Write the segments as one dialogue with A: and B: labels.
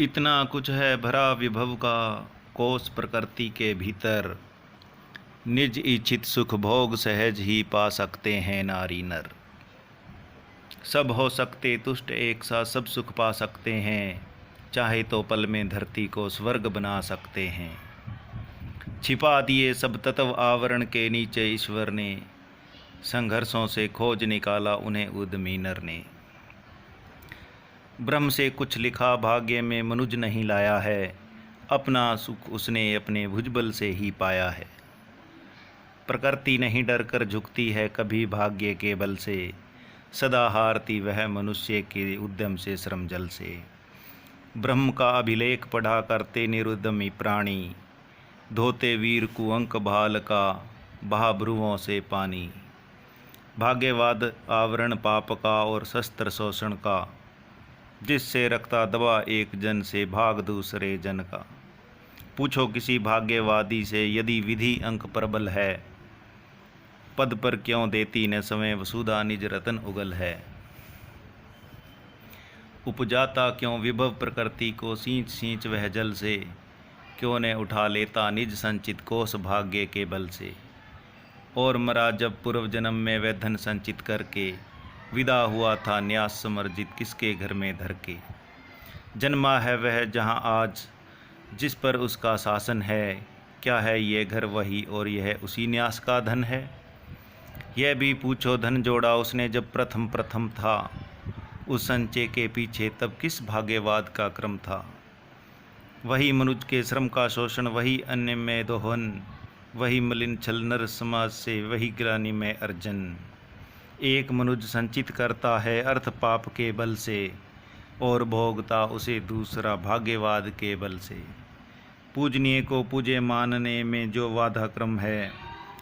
A: इतना कुछ है भरा विभव का, कोस प्रकृति के भीतर। निज इच्छित सुख भोग सहज ही पा सकते हैं नारी नर। सब हो सकते तुष्ट एक साथ सब सुख पा सकते हैं, चाहे तो पल में धरती को स्वर्ग बना सकते हैं। छिपा दिए सब तत्व आवरण के नीचे ईश्वर ने, संघर्षों से खोज निकाला उन्हें उद्यमी नर ने। ब्रह्म से कुछ लिखा भाग्य में मनुज नहीं लाया है, अपना सुख उसने अपने भुजबल से ही पाया है। प्रकृति नहीं डर कर झुकती है कभी भाग्य के बल से, सदा हारती वह मनुष्य के उद्यम से श्रम जल से। ब्रह्म का अभिलेख पढ़ा करते निरुद्यमी प्राणी, धोते वीर कुअंक भाल का बहा भ्रुवों से पानी। भाग्यवाद आवरण पाप का और शस्त्र शोषण का, जिससे रखता दबा एक जन से भाग दूसरे जन का। पूछो किसी भाग्यवादी से यदि विधि अंक प्रबल है, पद पर क्यों देती न समय वसुधा निज रतन उगल है। उपजाता क्यों विभव प्रकृति को सींच सींच वह जल से, क्यों न उठा लेता निज संचित कोष भाग्य के बल से। और मरा जब पूर्व जन्म में वह धन संचित करके, विदा हुआ था न्यास समर्जित किसके घर में धर के। जन्मा है वह जहाँ आज जिस पर उसका शासन है, क्या है ये घर वही और यह उसी न्यास का धन है। यह भी पूछो धन जोड़ा उसने जब प्रथम प्रथम था, उस संचय के पीछे तब किस भाग्यवाद का क्रम था। वही मनुज के श्रम का शोषण, वही अन्य में दोहन, वही मलिन छल नर समाज से, वही ग्लानि में अर्जन। एक मनुज संचित करता है अर्थ पाप के बल से, और भोगता उसे दूसरा भाग्यवाद के बल से। पूजनीय को पूजे मानने में जो वादा क्रम है,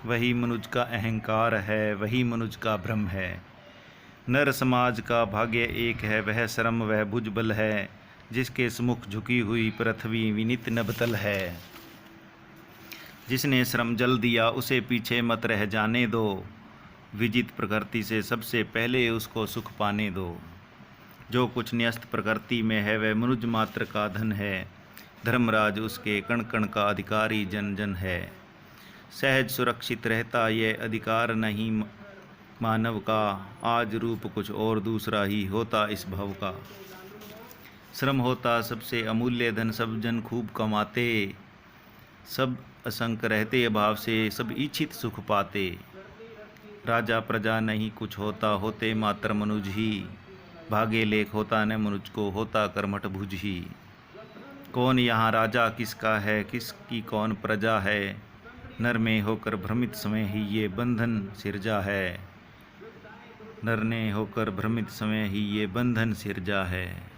A: वही मनुज का अहंकार है, वही मनुज का भ्रम है। नर समाज का भाग्य एक है, वह श्रम वह भुजबल है, जिसके सम्मुख झुकी हुई पृथ्वी विनित नबतल है। जिसने श्रम जल दिया उसे पीछे मत रह जाने दो, विजित प्रकृति से सबसे पहले उसको सुख पाने दो। जो कुछ न्यस्त प्रकृति में है वह मनुज मात्र का धन है, धर्मराज उसके कण कण का अधिकारी जन जन है। सहज सुरक्षित रहता ये अधिकार नहीं मानव का, आज रूप कुछ और दूसरा ही होता इस भव का। श्रम होता सबसे अमूल्य धन, सब जन खूब कमाते, सब असंक रहते अभाव से, सब इच्छित सुख पाते। राजा प्रजा नहीं कुछ होता, होते मात्र मनुज ही, भाग्य लेख होता न मनुज को, होता कर्मठ भुज ही। कौन यहाँ राजा किसका है, किसकी कौन प्रजा है, नर में होकर भ्रमित समय ही ये बंधन सिरजा है। नर ने होकर भ्रमित समय ही ये बंधन सिरजा है।